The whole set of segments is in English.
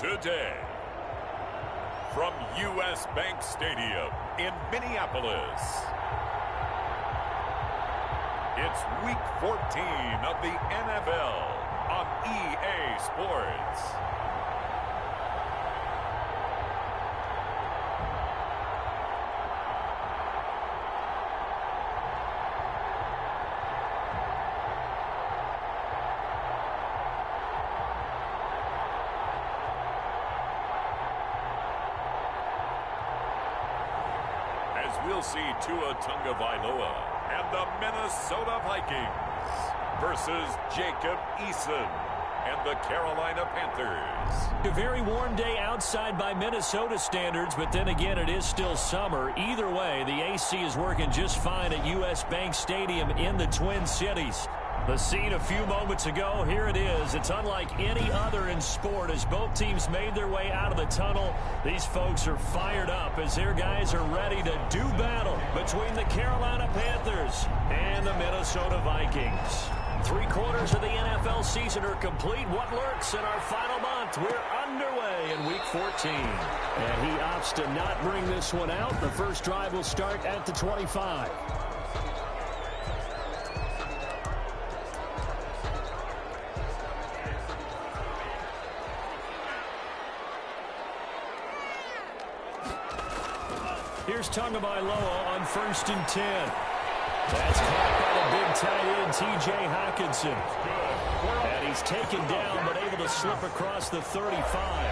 today. From U.S. Bank Stadium in Minneapolis, it's Week 14 of the NFL on EA Sports. We'll see Tua Tagovailoa and the Minnesota Vikings versus Jacob Eason and the Carolina Panthers. A very warm day outside by Minnesota standards, but then again, it is still summer. Either way, the AC is working just fine at U.S. Bank Stadium in the Twin Cities. The scene a few moments ago, here it is. It's unlike any other in sport as both teams made their way out of the tunnel. These folks are fired up as their guys are ready to do battle between the Carolina Panthers and the Minnesota Vikings. 3/4 of the NFL season are complete. What lurks in our final month? We're underway in Week 14. And he opts to not bring this one out. The first drive will start at the 25. Here's Tagovailoa on 1st and 10. That's caught by the big tight end, T.J. Hockenson. And he's taken down, but able to slip across the 35.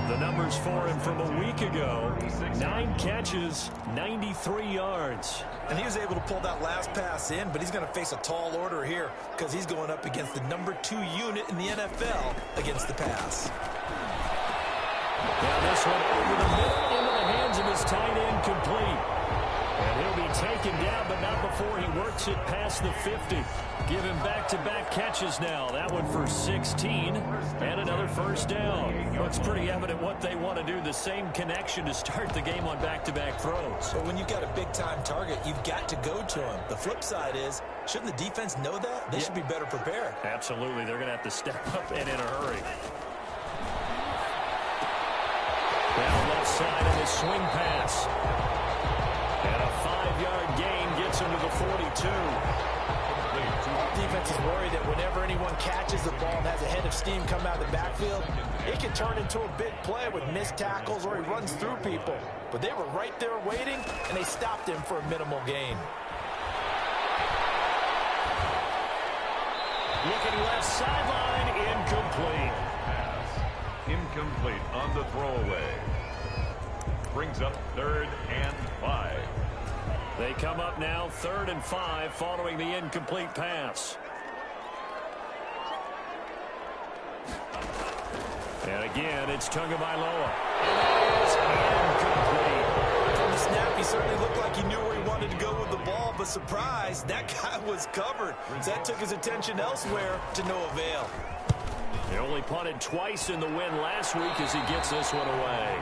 The numbers for him from a week ago, 9 catches, 93 yards. And he was able to pull that last pass in, but he's going to face a tall order here because he's going up against the number 2 unit in the NFL against the pass. Now this one over the middle into the hands of his tight end, complete. And he'll be taken down, but not before he works it past the 50. Give him back-to-back catches now. That one for 16 and another first down. Well, it's pretty evident what they want to do. The same connection to start the game on back-to-back throws. But when you've got a big-time target, you've got to go to him. The flip side is, shouldn't the defense know that? They should be better prepared. Absolutely. They're going to have to step up and in a hurry. Down left side of his swing pass. And a 5-yard gain gets him to the 42. Defense is worried that whenever anyone catches the ball and has a head of steam come out of the backfield, it can turn into a big play with missed tackles or he runs through people. But they were right there waiting, and they stopped him for a minimal gain. Looking left sideline, incomplete. Incomplete on the throwaway. Brings up 3rd and 5. They come up now 3rd and 5 following the incomplete pass. And again, it's Tagovailoa. Incomplete. From the snap, he certainly looked like he knew where he wanted to go with the ball, but surprise, that guy was covered. So that took his attention elsewhere to no avail. He only punted twice in the win last week as he gets this one away.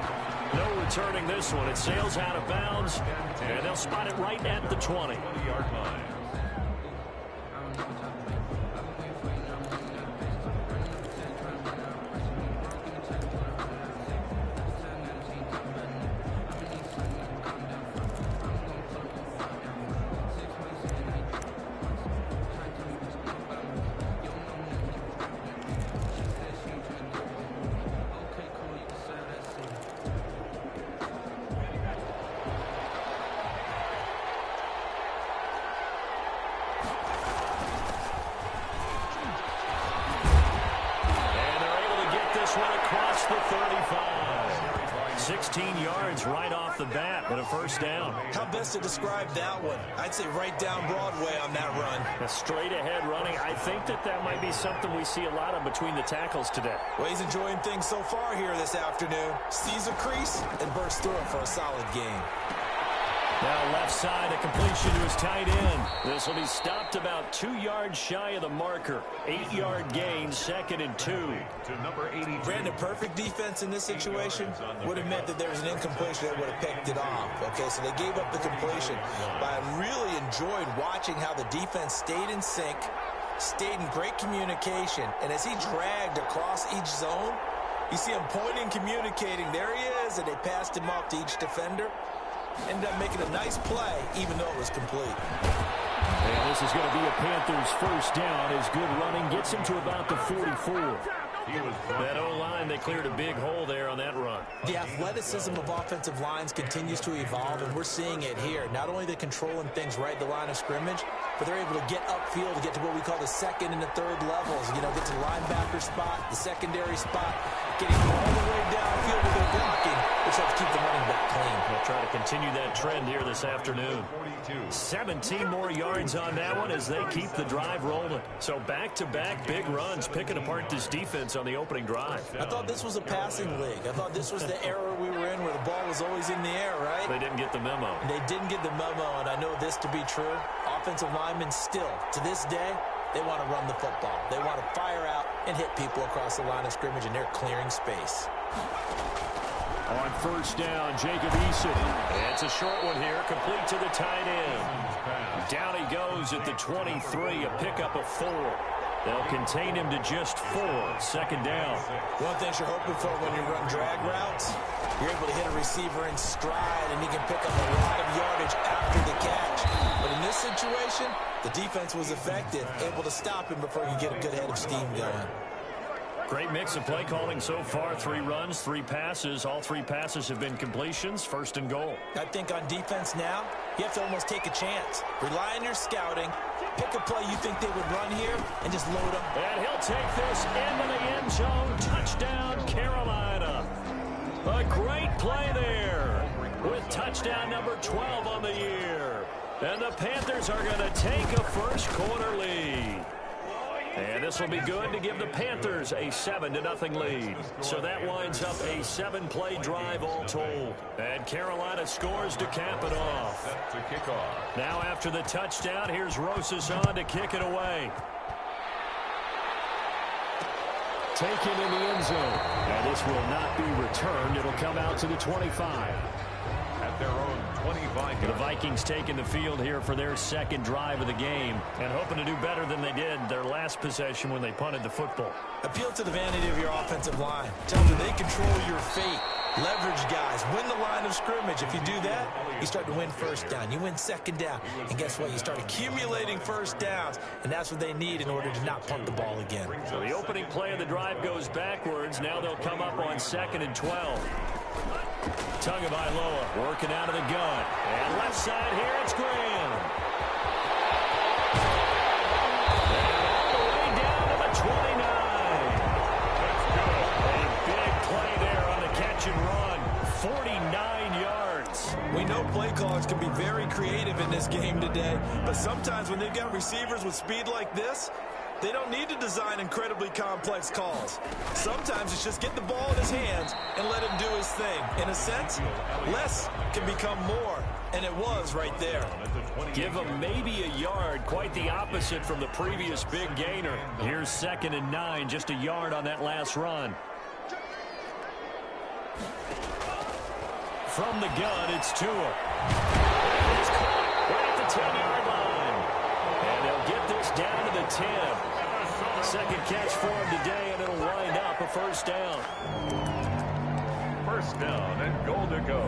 No returning this one. It sails out of bounds, and they'll spot it right at the 20. 20-yard line. Across the 35. 16 yards right off the bat, but a first down. How best to describe that one? I'd say right down Broadway on that run. A straight ahead running. I think that might be something we see a lot of between the tackles today. Well, he's enjoying things so far here this afternoon. Sees a crease and bursts through it for a solid gain. Now left side, a completion to his tight end. This will be stopped about 2 yards shy of the marker. 8-yard gain, 2nd and 2. To number 80. Brandon, perfect defense in this situation would have meant that there was an incompletion that would have picked it off. Okay, so they gave up the completion. But I really enjoyed watching how the defense stayed in sync, stayed in great communication, and as he dragged across each zone, You see him pointing, communicating. There he is, and they passed him off to each defender. Ended up making a nice play, even though it was complete. And this is going to be a Panthers first down. His good running gets him to about the 44. That O-line, they cleared a big hole there on that run. The athleticism of offensive lines continues to evolve, and we're seeing it here. Not only are they controlling things right at the line of scrimmage, but they're able to get upfield to get to what we call the second and the third levels. You know, get to the linebacker spot, the secondary spot, getting all the way downfield with their blocking, which helps keep the running back clean. We'll try to continue that trend here this afternoon. 17 more yards on that one as they keep the drive rolling. So back-to-back big runs, picking apart this defense on the opening drive. I thought this was a passing league. I thought this was the era we were in where the ball was always in the air, right? They didn't get the memo. They didn't get the memo, and I know this to be true. Offensive linemen still, to this day, they want to run the football. They want to fire out and hit people across the line of scrimmage, and they're clearing space. On first down, Jacob Eason. It's a short one here, complete to the tight end. Down he goes at the 23, a pickup of 4. They'll contain him to just 4. Second down. One thing you're hoping for when you run drag routes, you're able to hit a receiver in stride, and he can pick up a lot of yardage after the catch. But in this situation, the defense was effective, able to stop him before he could get a good head of steam going. Great mix of play calling so far. 3 runs, 3 passes. All 3 passes have been completions. First and goal. I think on defense now, you have to almost take a chance. Rely on your scouting. Pick a play you think they would run here and just load them. And he'll take this into the end zone. Touchdown, Carolina. A great play there with touchdown number 12 on the year. And the Panthers are going to take a first quarter lead. And this will be good to give the Panthers a 7-0 lead. So that winds up a 7-play drive all told. And Carolina scores to cap it off. Set to kick off. Now after the touchdown, here's Rosas on to kick it away. Taken in the end zone. And this will not be returned. It'll come out to the 25. At their own 25. The Vikings taking the field here for their second drive of the game and hoping to do better than they did their last possession when they punted the football. Appeal to the vanity of your offensive line. Tell them they control your fate. Leverage guys. Win the line of scrimmage. If you do that, you start to win first down. You win second down. And guess what? You start accumulating first downs. And that's what they need in order to not punt the ball again. So the opening play of the drive goes backwards. Now they'll come up on 2nd and 12. Tagovailoa working out of the gun. And left side here, it's Graham. And all the way down to the 29. A big play there on the catch and run. 49 yards. We know play callers can be very creative in this game today, but sometimes when they've got receivers with speed like this, they don't need to design incredibly complex calls. Sometimes it's just get the ball in his hands and let him do his thing. In a sense, less can become more, and it was right there. Give him maybe a yard, quite the opposite from the previous big gainer. Here's 2nd and 9, just a yard on that last run. From the gun, it's Tua. It's caught right at the 10-yard line. And they'll get this down to the 10. Second catch for him today, and it'll wind up a first down. First down and goal to go.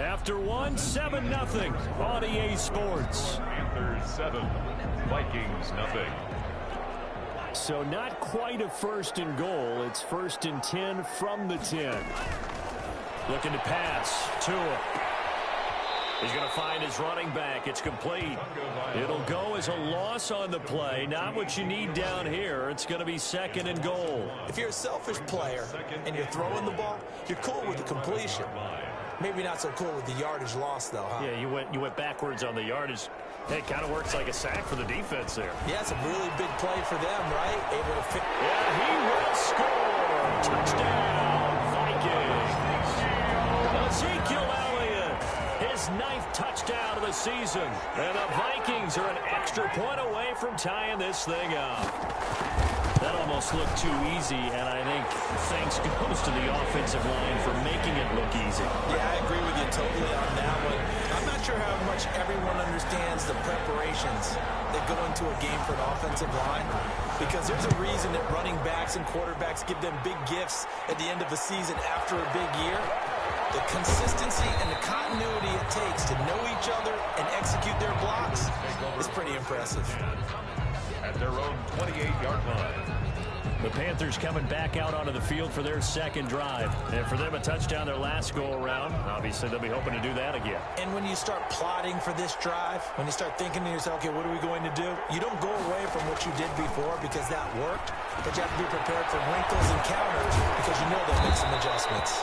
After one, 7-0 on EA Sports. Panthers 7, Vikings nothing. So not quite a first and goal. It's 1st and 10 from the 10. Looking to pass. Tua. He's going to find his running back. It's complete. It'll go as a loss on the play. Not what you need down here. It's going to be 2nd and goal. If you're a selfish player and you're throwing the ball, you're cool with the completion. Maybe not so cool with the yardage loss, though, huh? Yeah, you went backwards on the yardage. Hey, it kind of works like a sack for the defense there. Yeah, it's a really big play for them, right? Able to fit. Yeah, he will score. Touchdown, Vikings. Ezekiel Elliott, his 9th touchdown of the season. And the Vikings are an extra point away from tying this thing up. That almost looked too easy, and I think thanks goes to the offensive line for making it look easy. Yeah, I agree with you totally on that one. I'm not sure how much everyone understands the preparations that go into a game for an offensive line, because there's a reason that running backs and quarterbacks give them big gifts at the end of the season after a big year. The consistency and the continuity it takes to know each other and execute their blocks is pretty impressive. At their own 28-yard line. The Panthers coming back out onto the field for their second drive. And for them, a touchdown their last go-around. Obviously, they'll be hoping to do that again. And when you start plotting for this drive, when you start thinking to yourself, okay, what are we going to do? You don't go away from what you did before because that worked, but you have to be prepared for wrinkles and counters because you know they'll make some adjustments.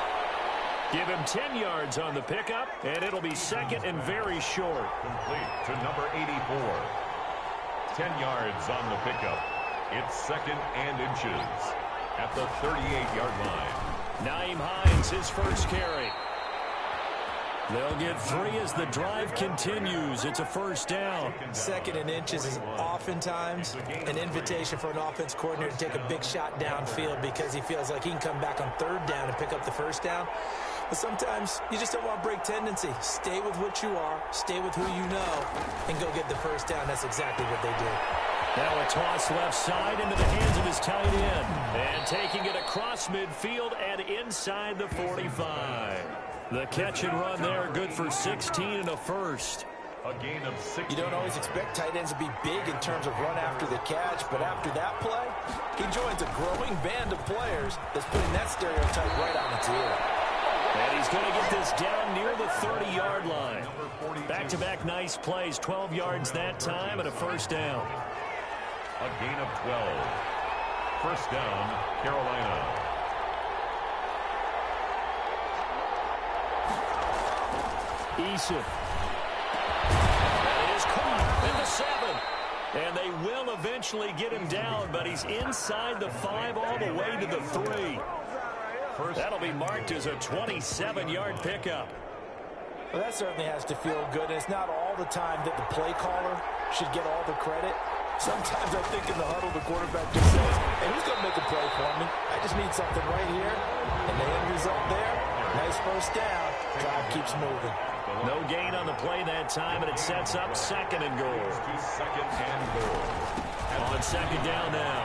Give him 10 yards on the pickup, and it'll be second and very short. Complete to number 84. 10 yards on the pickup. It's second and inches at the 38-yard line. Naeem Hines, his first carry. They'll get 3 as the drive continues. It's a first down. Second and inches is oftentimes an invitation for an offense coordinator to take a big shot downfield because he feels like he can come back on third down and pick up the first down. But sometimes you just don't want to break tendency. Stay with what you are, stay with who you know, and go get the first down. That's exactly what they did. Now a toss left side into the hands of his tight end. And taking it across midfield and inside the 45. The catch and run there, good for 16 and a first. A gain of 6. You don't always expect tight ends to be big in terms of run after the catch, but after that play, he joins a growing band of players that's putting that stereotype right on its ear. And he's going to get this down near the 30-yard line. Back-to-back nice plays, 12 yards that time and a first down. A gain of 12. First down, Carolina. Eason. That is caught in the 7. And they will eventually get him down, but he's inside the 5 all the way to the 3. That'll be marked as a 27-yard pickup. Well, that certainly has to feel good. And it's not all the time that the play caller should get all the credit. Sometimes I think in the huddle, the quarterback just says, hey, who's going to make a play for me? I just need something right here. And the end result there, nice first down. Drive keeps moving. No gain on the play that time, and it sets up second and goal. Second and goal. On second down now,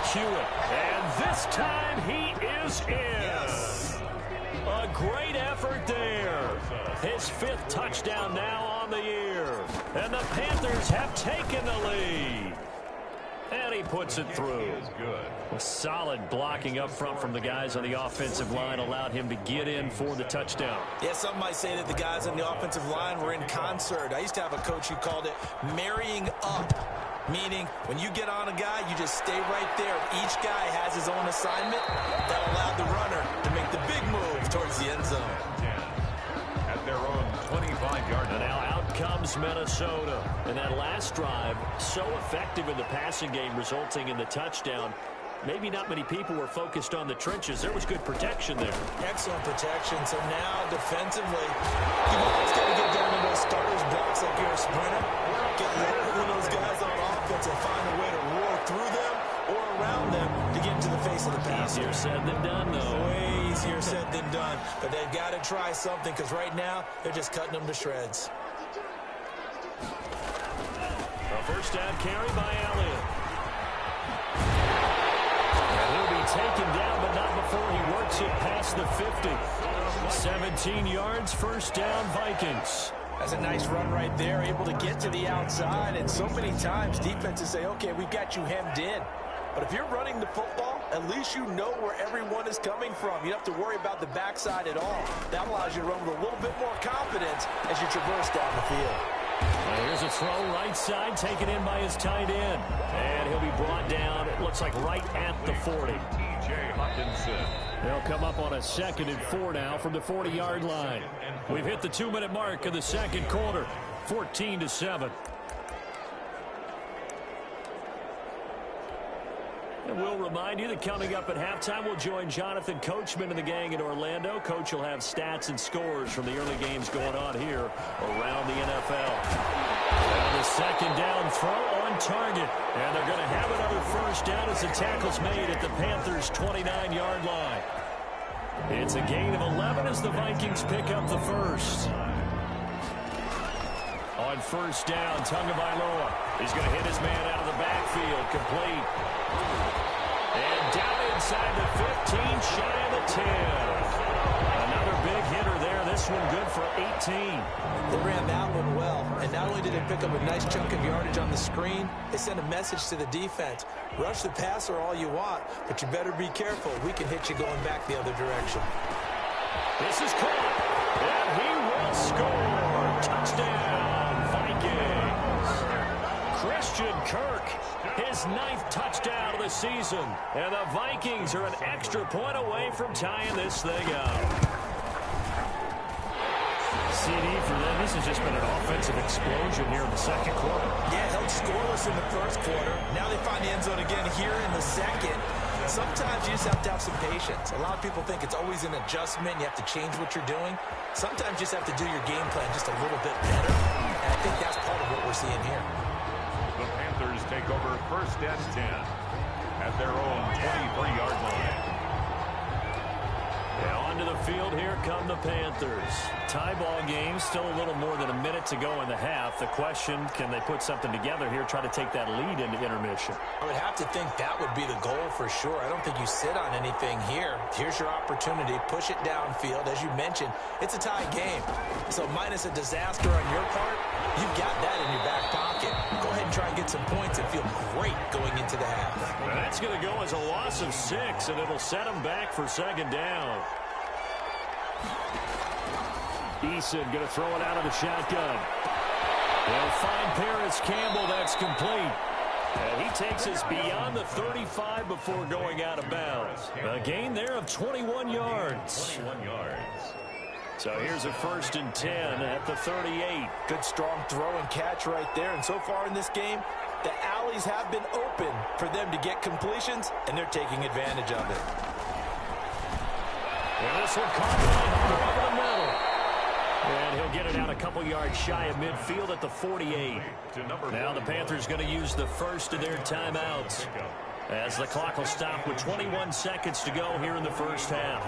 Hewitt. And this time he is in. Yes. A great effort there. His 5th touchdown now on the year. And the Panthers have taken the lead. And he puts it through. A solid blocking up front from the guys on the offensive line allowed him to get in for the touchdown. Yeah, some might say that the guys on the offensive line were in concert. I used to have a coach who called it marrying up, meaning when you get on a guy, you just stay right there. Each guy has his own assignment that allowed the runner to make the big move towards the end zone. At their own 25-yard line. And now out comes Minnesota. And that last drive, so effective in the passing game, resulting in the touchdown. Maybe not many people were focused on the trenches. There was good protection there. Excellent protection. So now defensively, you've always got to get down to those starters blocks like you're a sprinter. Get lower than those guys on offense and find a way to roar through them or around them to get into the face of the passer. Easier said than done, though. Way easier said than done. But they've got to try something because right now they're just cutting them to shreds. A first down carry by Elliott. And he'll be taken down, but not before he works it past the 50. 17 yards, first down, Vikings. That's a nice run right there, able to get to the outside. And so many times defenses say, okay, we've got you hemmed in. But if you're running the football, at least you know where everyone is coming from. You don't have to worry about the backside at all. That allows you to run with a little bit more confidence as you traverse down the field. Well, here's a throw right side taken in by his tight end. And he'll be brought down, it looks like right at the 40. T.J. Hawkinson. They'll come up on a 2nd and 4 now from the 40-yard line. We've hit the 2-minute mark of the second quarter, 14-7. we'll remind you that coming up at halftime, we'll join Jonathan Coachman and the gang in Orlando. Coach will have stats and scores from the early games going on here around the NFL. And the second down throw on target. And they're going to have another first down as the tackle's made at the Panthers' 29-yard line. It's a gain of 11 as the Vikings pick up the first. On first down, Tagovailoa. He's going to hit his man out of the backfield. Complete. And down inside the 15, shy of the 10. Another big hitter there. This one good for 18. They ran that one well. And not only did they pick up a nice chunk of yardage on the screen, they sent a message to the defense. Rush the passer all you want, but you better be careful. We can hit you going back the other direction. This is caught. And he will score. Touchdown, Vikings. Christian Kirk, his 9th touchdown of the season. And the Vikings are an extra point away from tying this thing up. CD for them. This has just been an offensive explosion here in the second quarter. Yeah, held scoreless in the first quarter. Now they find the end zone again here in the second. Sometimes you just have to have some patience. A lot of people think it's always an adjustment. You have to change what you're doing. Sometimes you just have to do your game plan just a little bit better. And I think that's part of what we're seeing here. The Panthers take over first and 10 at their own 23-yard line. Now onto the field, here come the Panthers. Tie ball game, still a little more than a minute to go in the half. The question, can they put something together here, try to take that lead into intermission? I would have to think that would be the goal for sure. I don't think you sit on anything here. Here's your opportunity. Push it downfield. As you mentioned, it's a tie game. So minus a disaster on your part, you've got that in your back pocket. Go ahead and try and get some points and feel great going into the half. And that's going to go as a loss of 6, and it'll set them back for second down. Eason going to throw it out of the shotgun. They'll find Paris Campbell. That's complete. And he takes us beyond the 35 before going out of bounds. A gain there of 21 yards. 21 yards. So here's a first and 10 at the 38. Good strong throw and catch right there. And so far in this game, the alleys have been open for them to get completions, and they're taking advantage of it. And this one caught over the middle. And he'll get it out a couple yards shy of midfield at the 48. Now the Panthers going to use the first of their timeouts as the clock will stop with 21 seconds to go here in the first half.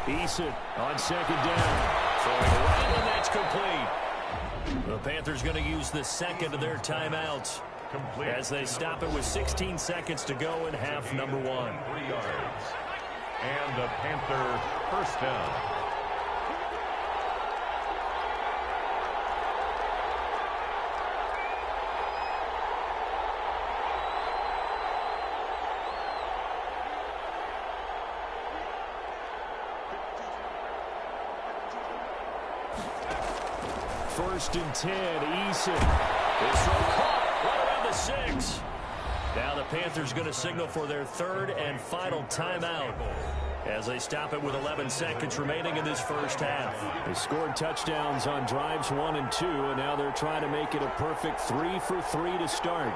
Eason on second down. Throwing right, and that's complete. The Panthers going to use the second of their timeouts as they stop it with 16 seconds to go in half number 1. 3 yards. And the Panther first down. First and 10, Eason. This one caught right around the 6. Now the Panthers going to signal for their third and final timeout as they stop it with 11 seconds remaining in this first half. They scored touchdowns on drives 1 and 2, and now they're trying to make it a perfect 3 for 3 to start.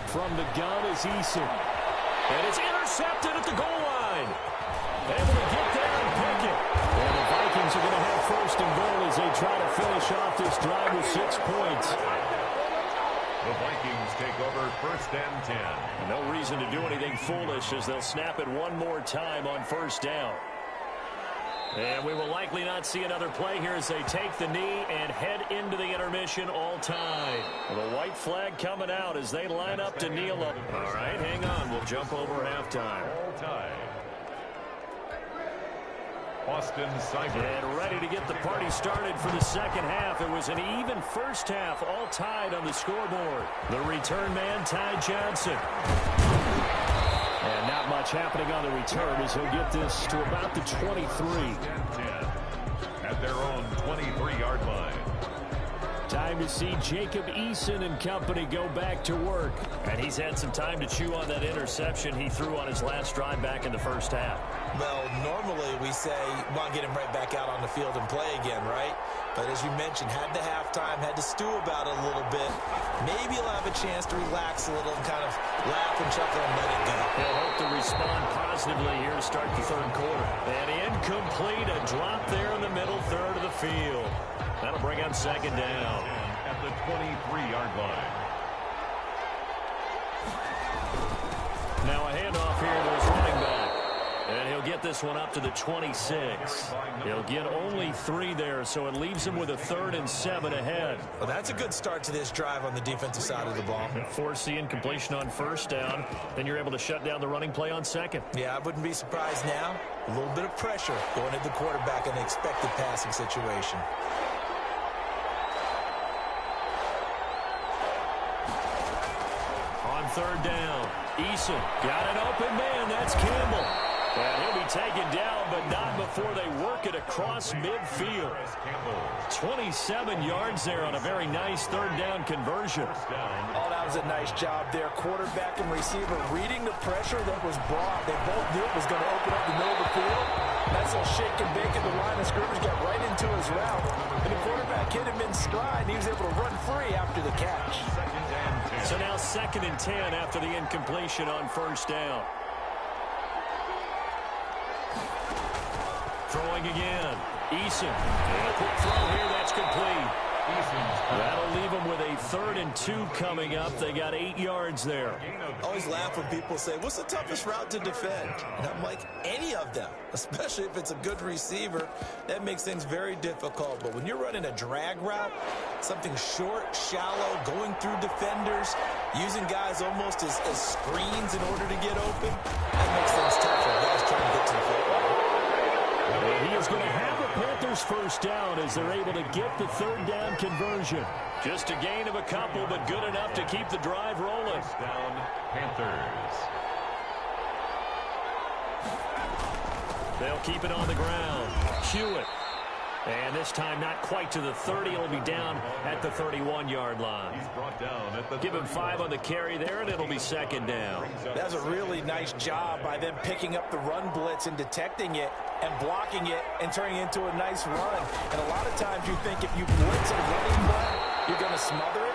From the gun is Eason. And it's intercepted at the goal line. Able to get there and pick it. And the Vikings are going to have first and goal as they try to finish off this drive with 6 points. The Vikings take over first and 10. No reason to do anything foolish as they'll snap it one more time on first down. And we will likely not see another play here as they take the knee and head into the intermission all tied. The white flag coming out as they line up to kneel up. All right, hang on. We'll jump over halftime. All tied. Austin Seibert. And ready to get the party started for the second half. It was an even first half, all tied on the scoreboard. The return man, Ty Johnson. And not much happening on the return as he'll get this to about the 23. 10 at their own 23-yard line. Time to see Jacob Eason and company go back to work. And he's had some time to chew on that interception he threw on his last drive back in the first half. Well, normally we say, well, get him right back out on the field and play again, right? But as you mentioned, had the halftime, had to stew about it a little bit. Maybe he'll have a chance to relax a little and kind of laugh and chuckle and let it go. He'll hope to respond positively here to start the third quarter. And incomplete, a drop there in the middle third of the field. That'll bring up second down. At the 23-yard line. Now a handoff here to his running back. And he'll get this one up to the 26. He'll get only 3 there, so it leaves him with a 3rd and 7 ahead. Well, that's a good start to this drive on the defensive side of the ball. Force the incompletion on first down, then you're able to shut down the running play on second. Yeah, I wouldn't be surprised now. A little bit of pressure going at the quarterback in an expected passing situation. On third down, Eason got an open man. That's Campbell. And he'll be taken down, but not before they work it across midfield. 27 yards there on a very nice third down conversion. Oh, that was a nice job there. Quarterback and receiver reading the pressure that was brought. They both knew it was going to open up the middle of the field. Nice little shake and bake at the line of scrimmage, got right into his route. And the quarterback hit him in stride, and he was able to run free after the catch. So now 2nd and 10 after the incompletion on first down. Throwing again. Eason. And a quick throw here. That's complete. That'll leave them with a 3rd and 2 coming up. They got 8 yards there. I always laugh when people say, what's the toughest route to defend? And I'm like, any of them, especially if it's a good receiver. That makes things very difficult. But when you're running a drag route, something short, shallow, going through defenders, using guys almost as screens in order to get open, that makes things tougher. Guys trying to get to the football. And he is going to have the Panthers first down as they're able to get the third down conversion. Just a gain of a couple, but good enough to keep the drive rolling. Down, Panthers. They'll keep it on the ground. Hewitt. And this time not quite to the 30. It'll be down at the 31-yard line. He's brought down at the Give him 5 on the carry there, and it'll be second down. That's a really nice job by them picking up the run blitz and detecting it and blocking it and turning it into a nice run. And a lot of times you think if you blitz a running play, you're going to smother it.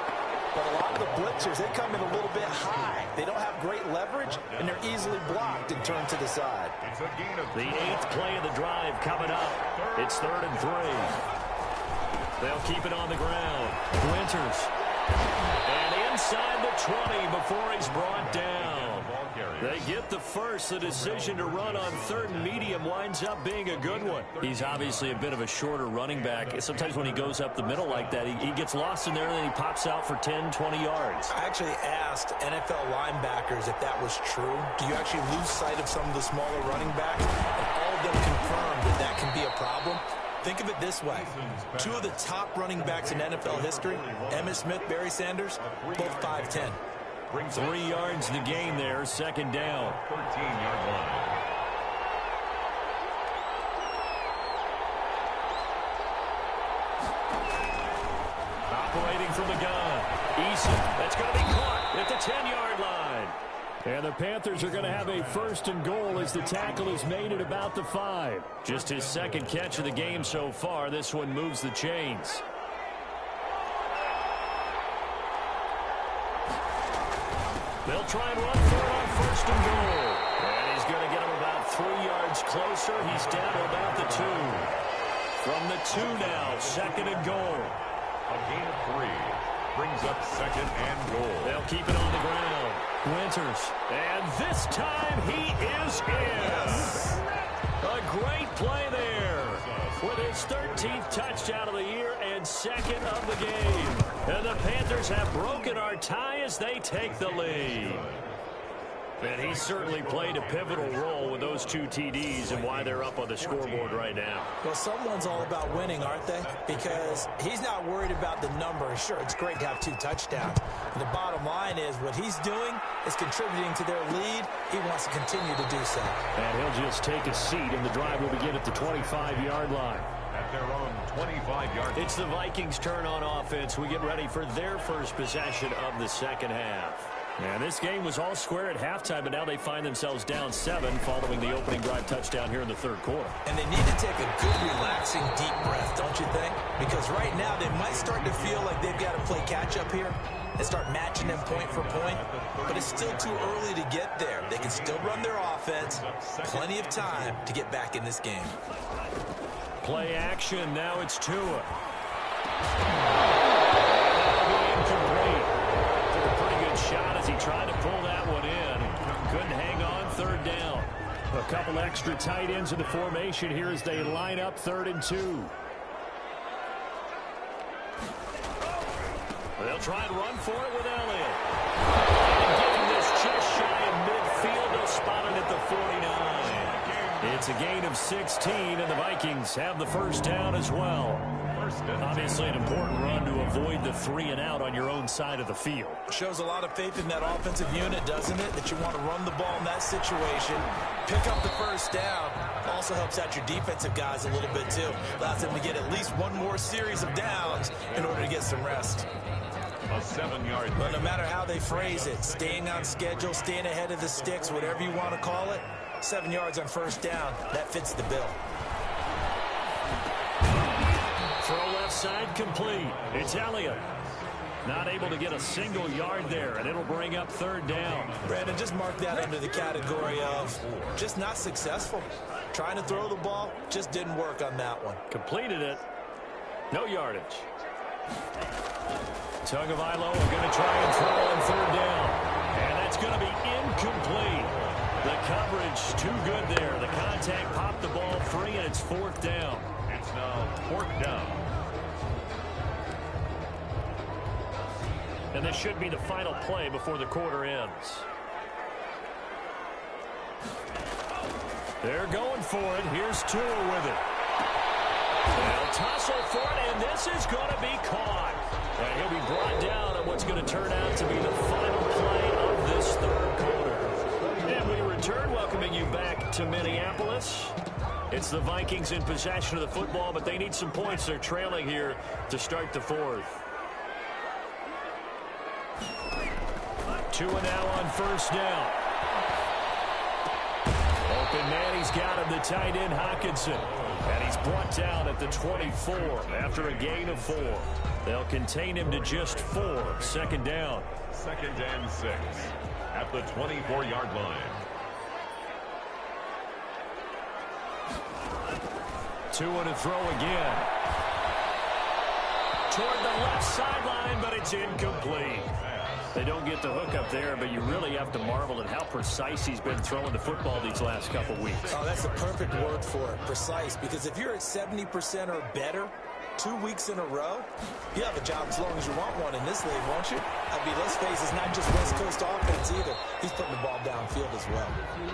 But a lot of the blitzers, they come in a little bit high. They don't have great leverage, and they're easily blocked and turned to the side. The 8th play of the drive coming up. It's 3rd and 3. They'll keep it on the ground. Winters. And inside the 20 before he's brought down. They get the first. The decision to run on 3rd and medium winds up being a good one. He's obviously a bit of a shorter running back. Sometimes when he goes up the middle like that, he gets lost in there and then he pops out for 10, 20 yards. I actually asked NFL linebackers if that was true. Do you actually lose sight of some of the smaller running backs? And all of them confirmed that that can be a problem. Think of it this way. 2 of the top running backs in NFL history, Emmitt Smith, Barry Sanders, both 5'10". 3 yards to gain there, second down. 13-yard line. Operating from the gun. Eason. That's going to be caught at the 10-yard line. And the Panthers are going to have a 1st and goal as the tackle is made at about the 5. Just his 2nd catch of the game so far. This one moves the chains. They'll try and run for it on 1st and goal. And he's going to get him about 3 yards closer. He's down to about the 2. From the 2 now, 2nd and goal. A gain of 3 brings up 2nd and goal. They'll keep it on the ground. Winters. And this time he is in. A great play there. With his 13th touchdown of the year and 2nd of the game. And the Panthers have broken our tie as they take the lead. And he certainly played a pivotal role with those 2 TDs and why they're up on the scoreboard right now. Well, someone's all about winning, aren't they? Because he's not worried about the number. Sure, it's great to have 2 touchdowns. But the bottom line is what he's doing is contributing to their lead. He wants to continue to do so. And he'll just take a seat, and the drive will begin at the 25-yard line. At their own 25-yard line. It's the Vikings' turn on offense. We get ready for their first possession of the second half. And this game was all square at halftime, but now they find themselves down 7 following the opening drive touchdown here in the third quarter. And they need to take a good, relaxing, deep breath, don't you think? Because right now they might start to feel like they've got to play catch-up here and start matching them point for point. But it's still too early to get there. They can still run their offense. Plenty of time to get back in this game. Play action. Now it's Tua. Shot as he tried to pull that one in. Couldn't hang on third down. A couple extra tight ends in the formation here as they line up 3rd and 2. They'll try and run for it with Elliott. And getting this just shy of midfield. They'll spot it at the 49. It's a gain of 16, and the Vikings have the first down as well. Obviously an important run to avoid the 3 and out on your own side of the field. Shows a lot of faith in that offensive unit, doesn't it? That you want to run the ball in that situation. Pick up the first down. Also helps out your defensive guys a little bit too. Allows them to get at least one more series of downs in order to get some rest. A 7-yard. But no matter how they phrase it, staying on schedule, staying ahead of the sticks, whatever you want to call it, 7 yards on first down, that fits the bill. Throw left side complete. It's Elliott. Not able to get a single yard there, and it'll bring up 3rd down. Brandon, just mark that under the category of just not successful. Trying to throw the ball, just didn't work on that one. Completed it. No yardage. Tagovailoa are going to try and throw on 3rd down. And that's going to be incomplete. The coverage too good there. The contact popped the ball free, and it's 4th down. It's now 4th down. And this should be the final play before the quarter ends. They're going for it. Here's Tua with it. They'll tussle for it, and this is going to be caught. And he'll be brought down at what's going to turn out to be the final play of this 3rd quarter. And we return, welcoming you back to Minneapolis. It's the Vikings in possession of the football, but they need some points. They're trailing here to start the 4th. Tua now on first down. Open man, he's got him, the tight end Hockenson. And he's brought down at the 24 after a gain of 4. They'll contain him to just 4. 2nd down. 2nd and 6 at the 24-yard line. Tua to throw again. Toward the left sideline, but it's incomplete. They don't get the hook up there, but you really have to marvel at how precise he's been throwing the football these last couple weeks. Oh, that's the perfect word for it, precise, because if you're at 70% or better 2 weeks in a row, you have a job as long as you want one in this league, won't you? I mean, let's face it, it's not just West Coast offense either. He's putting the ball downfield as well.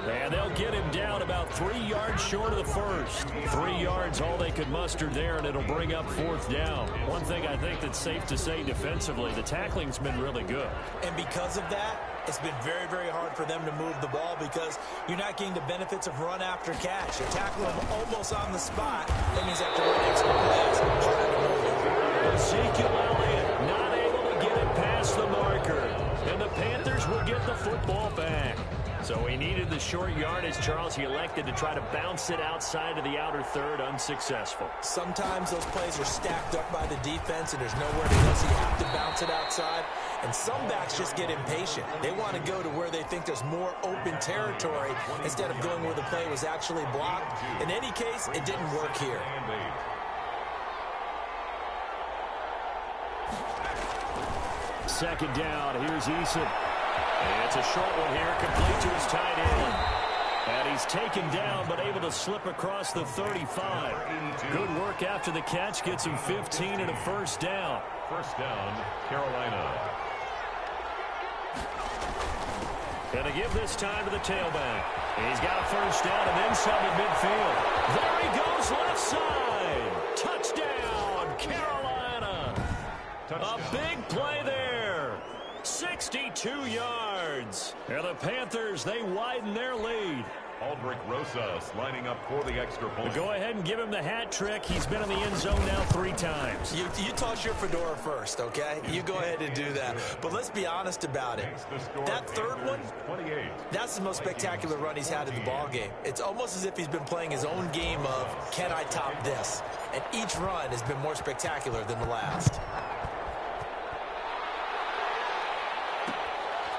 And they'll get him down about 3 yards short of the first. 3 yards, all they could muster there, and it'll bring up 4th down. One thing I think that's safe to say defensively, the tackling's been really good. And because of that, it's been very, very hard for them to move the ball because you're not getting the benefits of run after catch. You're tackling them almost on the spot. That means they have to run extra plays. Harder to move it. Ezekiel Elliott not able to get it past the marker. And the Panthers will get the football back. So he needed the short yardage, Charles. He elected to try to bounce it outside of the outer third, unsuccessful. Sometimes those plays are stacked up by the defense and there's nowhere to go, so you have to bounce it outside. And some backs just get impatient. They want to go to where they think there's more open territory instead of going where the play was actually blocked. In any case, it didn't work here. Second down, here's Eason. And it's a short one here, complete to his tight end. And he's taken down, but able to slip across the 35. Good work after the catch, gets him 15 and a first down. First down, Carolina. Going to give this time to the tailback. He's got a first down and then some at midfield. There he goes, left side. Touchdown, Carolina. Touchdown. A big play there. 62 yards. And the Panthers, they widen their lead. Aldrich Rosas lining up for the extra point. Go ahead and give him the hat trick. He's been in the end zone now 3 times. You toss your fedora first, okay? You go ahead and do that. But let's be honest about it. That third one, that's the most spectacular run he's had in the ball game. It's almost as if he's been playing his own game of, can I top this? And each run has been more spectacular than the last.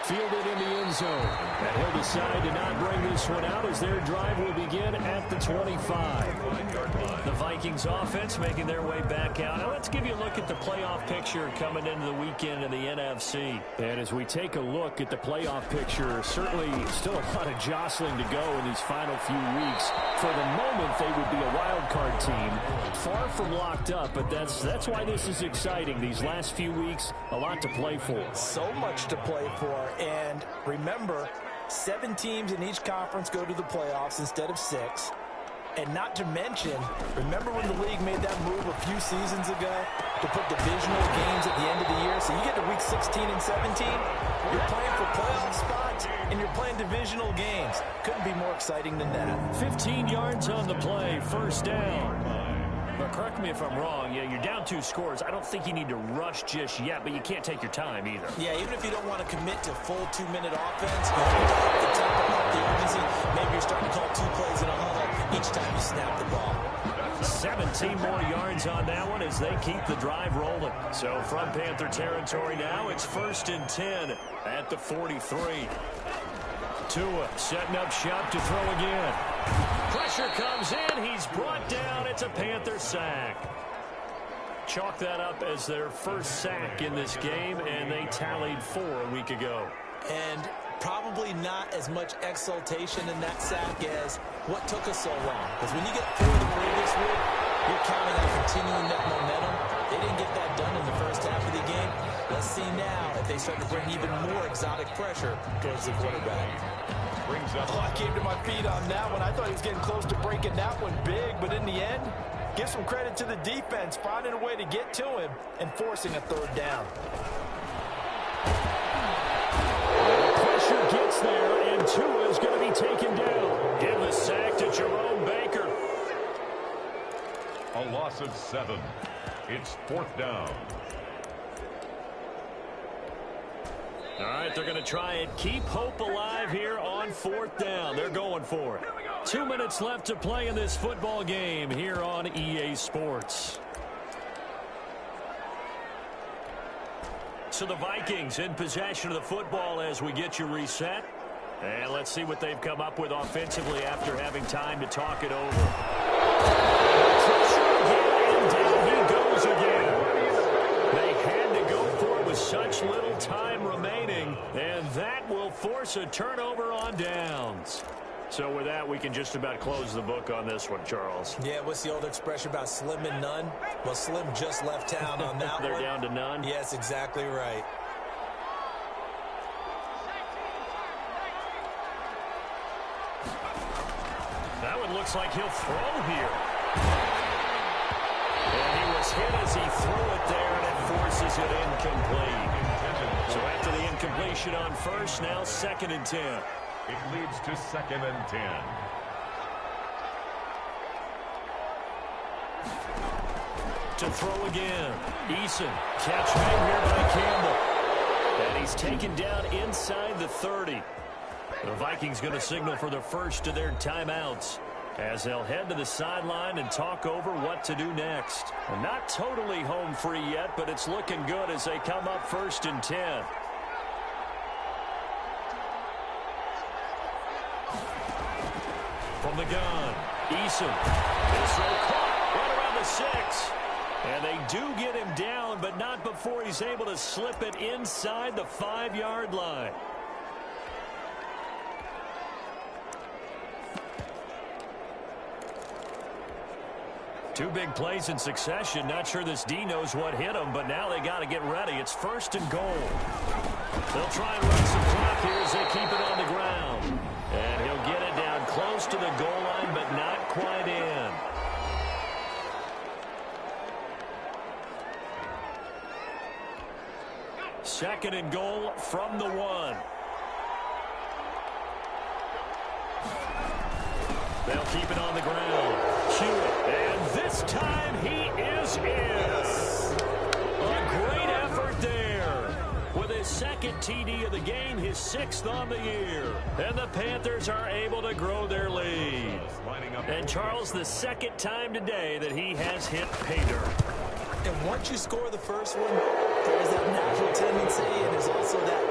Fielded in the end zone. And he'll decide to not bring this one out as their drive will begin at the 25. The Vikings offense making their way back out. Now let's give you a look at the playoff picture coming into the weekend in the NFC. And as we take a look at the playoff picture, certainly still a lot of jostling to go in these final few weeks. For the moment, they would be a wild card team. Far from locked up, but that's why this is exciting. These last few weeks, a lot to play for. So much to play for. And remember, 7 teams in each conference go to the playoffs instead of 6. And not to mention, remember when the league made that move a few seasons ago to put divisional games at the end of the year? So you get to week 16 and 17, you're playing for playoff spots, and you're playing divisional games. Couldn't be more exciting than that. 15 yards on the play, first down. But correct me if I'm wrong, you're down 2 scores. I don't think you need to rush just yet, but you can't take your time either. Yeah, even if you don't want to commit to full 2-minute offense, you have to up the tempo, up the urgency. Maybe you're starting to call 2 plays in a huddle each time you snap the ball. 17 more yards on that one as they keep the drive rolling. So from Panther territory now, it's 1st and 10 at the 43. Tua setting up shop to throw again. Pressure comes in. He's brought down. It's a Panther sack. Chalk that up as their first sack in this game, and they tallied 4 a week ago. And probably not as much exultation in that sack as what took us so long. Because when you get 4 the previous week, you're counting on continuing that momentum. They didn't get that done in the first half of the game. Let's see now if they start to bring even more exotic pressure towards the quarterback. I came to my feet on that one. I thought he was getting close to breaking that one big, but in the end, give some credit to the defense, finding a way to get to him and forcing a 3rd down. Pressure gets there, and Tua is going to be taken down. Give the sack to Jerome Baker. A loss of 7. It's 4th down. All right, they're going to try and keep hope alive here on 4th down. They're going for it. 2 minutes left to play in this football game here on EA Sports. So the Vikings in possession of the football as we get you reset. And let's see what they've come up with offensively after having time to talk it over. Pressure again, and down he goes again. They had to go for it with such little time remaining, and that will force a turnover on downs. So with that, we can just about close the book on this one, Charles. Yeah, what's the old expression about slim and none? Well, Slim just left town on that They're one. down to none? Yes, exactly right. That one looks like he'll throw here. And he was hit as he threw it there, and it forces it incomplete. So after the incompletion on first, now 2nd and 10. It leads to 2nd and 10. To throw again. Eason. Catch made here by Campbell. And he's taken down inside the 30. The Vikings going to signal for the first of their timeouts as they'll head to the sideline and talk over what to do next. And not totally home free yet, but it's looking good as they come up 1st and 10. From the gun, Eason. This throw caught right around the 6. And they do get him down, but not before he's able to slip it inside the 5-yard line. Two big plays in succession. Not sure this D knows what hit him, but now they got to get ready. It's 1st and goal. They'll try and run some clock here as they keep it on the ground. And he'll get it down close to the goal line, but not quite in. Second and goal from the 1. They'll keep it on the ground. Hewitt, and this time he is in. A great effort there. With his second TD of the game, his 6th on the year. And the Panthers are able to grow their lead. And Charles, the second time today that he has hit pay dirt. And once you score the first one, there's that natural tendency, and there's also that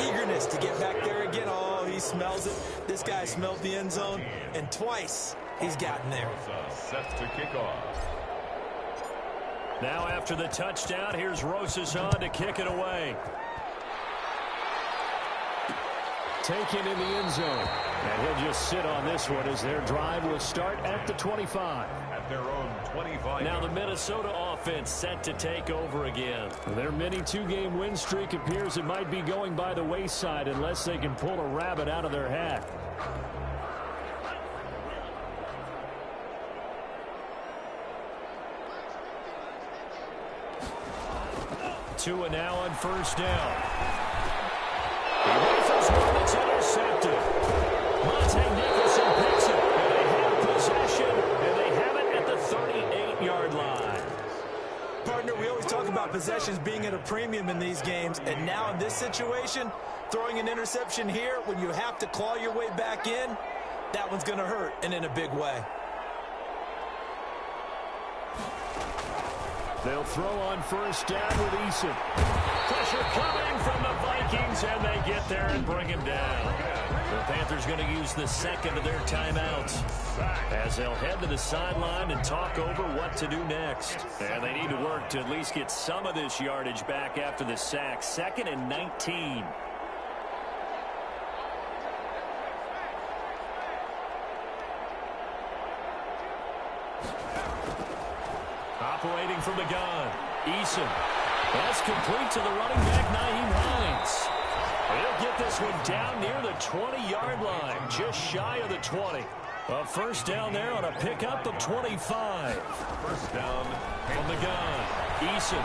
eagerness to get back there again. Oh, he smells it. This guy smelled the end zone, and twice he's gotten there. Set to kick off. Now after the touchdown, here's Rosas on to kick it away. Taken in the end zone. And he'll just sit on this one as their drive will start at the 25. At their own 25. Now the Minnesota offense set to take over again. Their mini 2-game win streak appears it might be going by the wayside unless they can pull a rabbit out of their hat. Tua now on first down. He rifles one that's intercepted. Monte Nicholson picks it, and they have possession, and they have it at the 38-yard line. Partner, we always talk about possessions being at a premium in these games, and now in this situation, throwing an interception here when you have to claw your way back in, that one's going to hurt, and in a big way. They'll throw on first down with Eason. Pressure coming from the Vikings, and they get there and bring him down. The Panthers going to use the second of their timeouts as they'll head to the sideline and talk over what to do next. And they need to work to at least get some of this yardage back after the sack. 2nd and 19. Operating from the gun, Eason. That's complete to the running back, Nyheim Hines. He'll get this one down near the 20-yard line, just shy of the 20. A first down there on a pickup of 25. First down from the gun, Eason.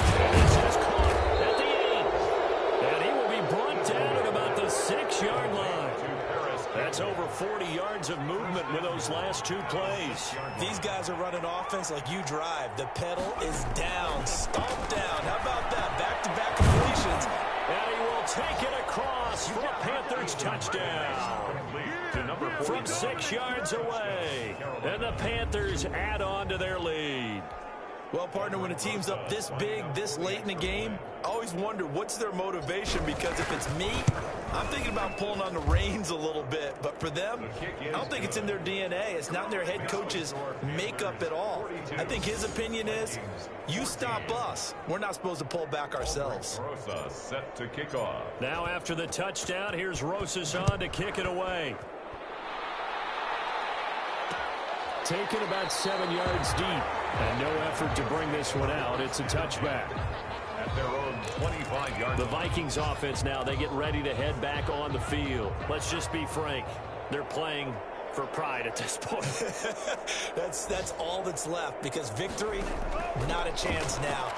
And it's just caught at the 8. And he will be brought down at about the 6-yard line. That's over 40 yards of movement with those last 2 plays. These guys are running offense like you drive. The pedal is down, stomped down. How about that? Back-to-back completions. And he will take it across for a Panthers touchdown. From 6 yards away. And the Panthers add on to their lead. Well, partner, when a team's up this big, this late in the game, I always wonder what's their motivation, because if it's me, I'm thinking about pulling on the reins a little bit. But for them, I don't think it's in their DNA. It's not in their head coach's makeup at all. I think his opinion is, you stop us. We're not supposed to pull back ourselves. Rosa set to kick off. Now after the touchdown, here's Rosas on to kick it away. Taken about 7 yards deep. And no effort to bring this one out. It's a touchback. At their own 25-yard. The Vikings offense now, they get ready to head back on the field. Let's just be frank. They're playing for pride at this point. That's all that's left, because victory, not a chance now.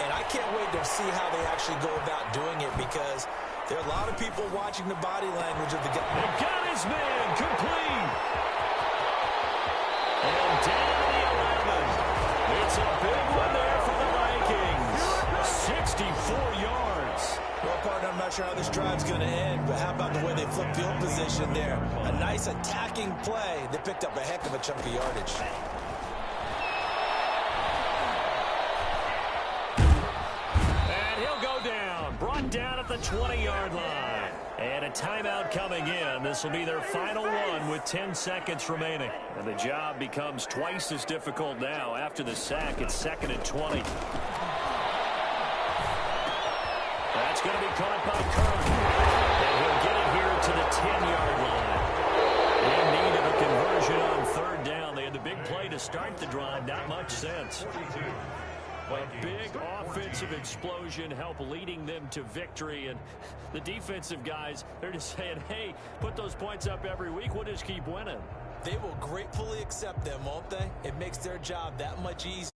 And I can't wait to see how they actually go about doing it, because there are a lot of people watching the body language of the guy. They got his man complete. And down the 11. It's a big one there for the Vikings. 64 yards. Well, partner, I'm not sure how this drive's going to end, but how about the way they flip field position there? A nice attacking play. They picked up a heck of a chunk of yardage. And he'll go down. Brought down at the 20-yard line. And a timeout coming in. This will be their final one with 10 seconds remaining. And the job becomes twice as difficult now. After the sack, it's 2nd and 20. That's going to be caught by Kirk. And he'll get it here to the 10-yard line. In need of a conversion on 3rd down. They had the big play to start the drive. Not much sense. A big offensive explosion helped leading them to victory. And the defensive guys, they're just saying, hey, put those points up every week. We'll just keep winning. They will gratefully accept them, won't they? It makes their job that much easier.